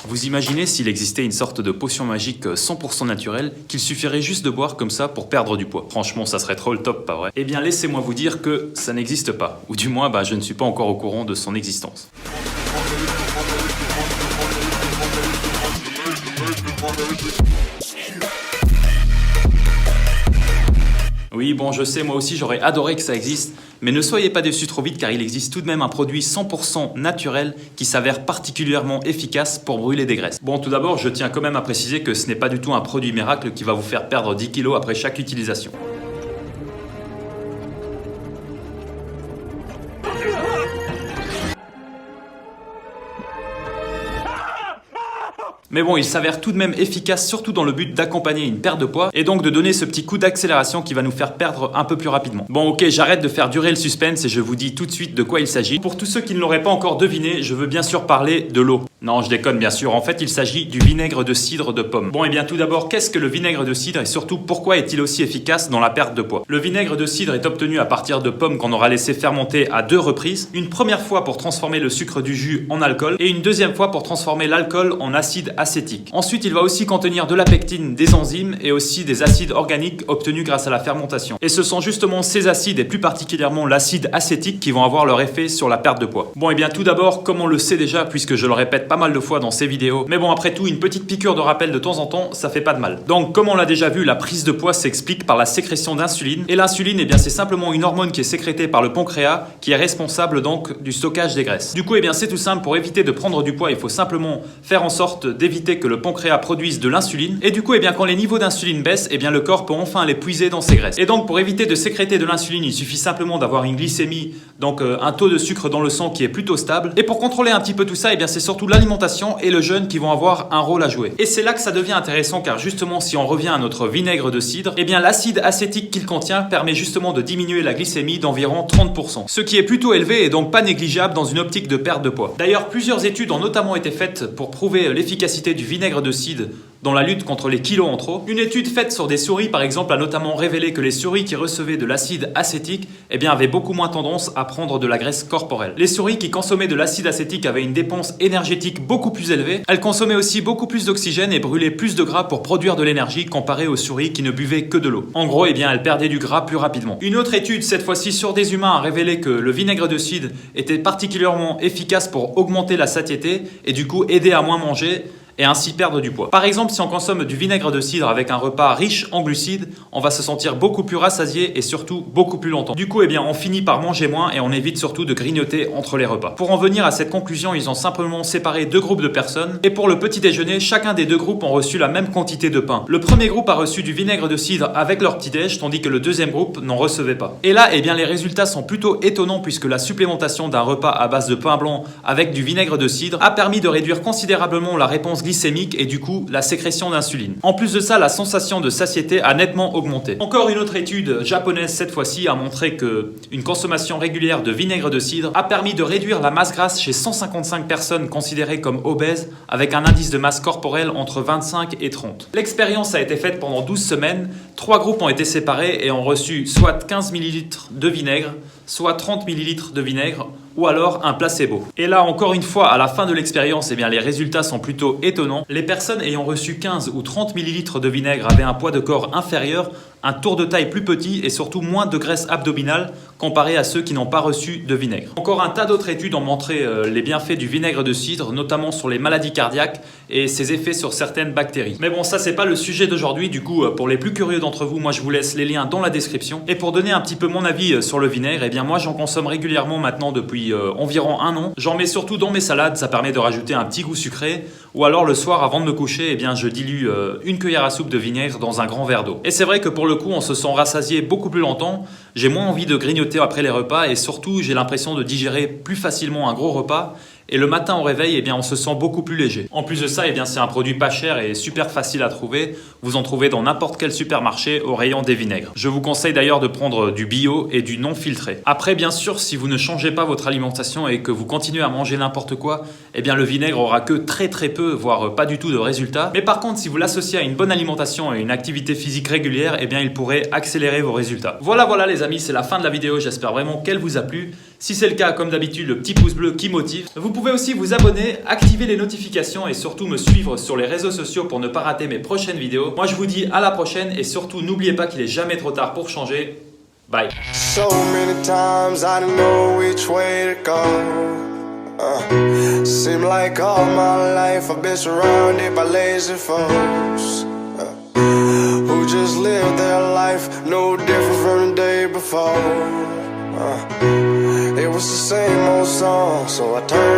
Vous imaginez s'il existait une sorte de potion magique 100% naturelle qu'il suffirait juste de boire comme ça pour perdre du poids? Franchement, ça serait trop le top, pas vrai? Eh bien, laissez-moi vous dire que ça n'existe pas. Ou du moins, je ne suis pas encore au courant de son existence. Oui, bon, je sais, moi aussi j'aurais adoré que ça existe, mais ne soyez pas déçus trop vite car il existe tout de même un produit 100% naturel qui s'avère particulièrement efficace pour brûler des graisses. Bon, tout d'abord, je tiens quand même à préciser que ce n'est pas du tout un produit miracle qui va vous faire perdre 10 kilos après chaque utilisation. Mais bon, il s'avère tout de même efficace, surtout dans le but d'accompagner une perte de poids et donc de donner ce petit coup d'accélération qui va nous faire perdre un peu plus rapidement. Bon, ok, j'arrête de faire durer le suspense et je vous dis tout de suite de quoi il s'agit. Pour tous ceux qui ne l'auraient pas encore deviné, je veux bien sûr parler de l'eau. Non, je déconne bien sûr, en fait il s'agit du vinaigre de cidre de pomme. Bon, et bien tout d'abord, qu'est-ce que le vinaigre de cidre et surtout pourquoi est-il aussi efficace dans la perte de poids? Le vinaigre de cidre est obtenu à partir de pommes qu'on aura laissé fermenter à 2 reprises. Une première fois pour transformer le sucre du jus en alcool et une deuxième fois pour transformer l'alcool en acide acétique. Ensuite, il va aussi contenir de la pectine, des enzymes et aussi des acides organiques obtenus grâce à la fermentation. Et ce sont justement ces acides et plus particulièrement l'acide acétique qui vont avoir leur effet sur la perte de poids. Bon, et bien tout d'abord, comme on le sait déjà puisque je le répète pas mal de fois dans ces vidéos, mais bon, après tout, une petite piqûre de rappel de temps en temps, ça fait pas de mal. Donc, comme on l'a déjà vu, la prise de poids s'explique par la sécrétion d'insuline. Et l'insuline, eh bien, c'est simplement une hormone qui est sécrétée par le pancréas qui est responsable donc du stockage des graisses. Du coup, eh bien, c'est tout simple, pour éviter de prendre du poids, il faut simplement faire en sorte d'éviter que le pancréas produise de l'insuline. Et du coup, eh bien, quand les niveaux d'insuline baissent, eh bien, le corps peut enfin les puiser dans ses graisses. Et donc, pour éviter de sécréter de l'insuline, il suffit simplement d'avoir une glycémie, donc un taux de sucre dans le sang qui est plutôt stable. Et pour contrôler un petit peu tout ça, eh bien, c'est surtout l'alimentation et le jeûne qui vont avoir un rôle à jouer. Et c'est là que ça devient intéressant car justement, si on revient à notre vinaigre de cidre, eh bien, l'acide acétique qu'il contient permet justement de diminuer la glycémie d'environ 30%. Ce qui est plutôt élevé et donc pas négligeable dans une optique de perte de poids. D'ailleurs, plusieurs études ont notamment été faites pour prouver l'efficacité du vinaigre de cidre dans la lutte contre les kilos en trop. Une étude faite sur des souris, par exemple, a notamment révélé que les souris qui recevaient de l'acide acétique eh bien, avaient beaucoup moins tendance à prendre de la graisse corporelle. Les souris qui consommaient de l'acide acétique avaient une dépense énergétique beaucoup plus élevée. Elles consommaient aussi beaucoup plus d'oxygène et brûlaient plus de gras pour produire de l'énergie comparé aux souris qui ne buvaient que de l'eau. En gros, eh bien, elles perdaient du gras plus rapidement. Une autre étude, cette fois-ci sur des humains, a révélé que le vinaigre de cidre était particulièrement efficace pour augmenter la satiété et du coup aider à moins manger et ainsi perdre du poids. Par exemple, si on consomme du vinaigre de cidre avec un repas riche en glucides, on va se sentir beaucoup plus rassasié et surtout beaucoup plus longtemps. Du coup, eh bien, on finit par manger moins et on évite surtout de grignoter entre les repas. Pour en venir à cette conclusion, ils ont simplement séparé 2 groupes de personnes et pour le petit déjeuner, chacun des 2 groupes ont reçu la même quantité de pain. Le premier groupe a reçu du vinaigre de cidre avec leur petit déj, tandis que le deuxième groupe n'en recevait pas. Et là, eh bien, les résultats sont plutôt étonnants puisque la supplémentation d'un repas à base de pain blanc avec du vinaigre de cidre a permis de réduire considérablement la réponse glycémique et du coup la sécrétion d'insuline. En plus de ça, la sensation de satiété a nettement augmenté. Encore une autre étude japonaise cette fois-ci a montré que une consommation régulière de vinaigre de cidre a permis de réduire la masse grasse chez 155 personnes considérées comme obèses avec un indice de masse corporelle entre 25 et 30. L'expérience a été faite pendant 12 semaines, 3 groupes ont été séparés et ont reçu soit 15 ml de vinaigre, soit 30 ml de vinaigre ou alors un placebo. Et là, encore une fois, à la fin de l'expérience, eh bien, les résultats sont plutôt étonnants. Les personnes ayant reçu 15 ou 30 ml de vinaigre avaient un poids de corps inférieur, un tour de taille plus petit et surtout moins de graisse abdominale comparé à ceux qui n'ont pas reçu de vinaigre. Encore un tas d'autres études ont montré les bienfaits du vinaigre de cidre, notamment sur les maladies cardiaques et ses effets sur certaines bactéries. Mais bon, ça c'est pas le sujet d'aujourd'hui, du coup pour les plus curieux d'entre vous, moi je vous laisse les liens dans la description. Et pour donner un petit peu mon avis sur le vinaigre, eh bien moi j'en consomme régulièrement maintenant depuis environ 1 an. J'en mets surtout dans mes salades, ça permet de rajouter un petit goût sucré, ou alors le soir avant de me coucher, eh bien je dilue une cuillère à soupe de vinaigre dans un grand verre d'eau. Et c'est vrai que pour le coup on se sent rassasié beaucoup plus longtemps, j'ai moins envie de grignoter après les repas et surtout j'ai l'impression de digérer plus facilement un gros repas. Et le matin au réveil, eh bien, on se sent beaucoup plus léger. En plus de ça, eh bien, c'est un produit pas cher et super facile à trouver. Vous en trouvez dans n'importe quel supermarché au rayon des vinaigres. Je vous conseille d'ailleurs de prendre du bio et du non filtré. Après, bien sûr, si vous ne changez pas votre alimentation et que vous continuez à manger n'importe quoi, eh bien, le vinaigre aura que très peu, voire pas du tout de résultats. Mais par contre, si vous l'associez à une bonne alimentation et une activité physique régulière, eh bien, il pourrait accélérer vos résultats. Voilà les amis, c'est la fin de la vidéo. J'espère vraiment qu'elle vous a plu. Si c'est le cas, comme d'habitude, le petit pouce bleu qui motive. Vous pouvez aussi vous abonner, activer les notifications et surtout me suivre sur les réseaux sociaux pour ne pas rater mes prochaines vidéos. Moi je vous dis à la prochaine et surtout n'oubliez pas qu'il est jamais trop tard pour changer. Bye. So many times I didn't know which way to go. Seem like all my life I've been surrounded by lazy folks who just live their life no different from the day before. It was the same old song, so I turned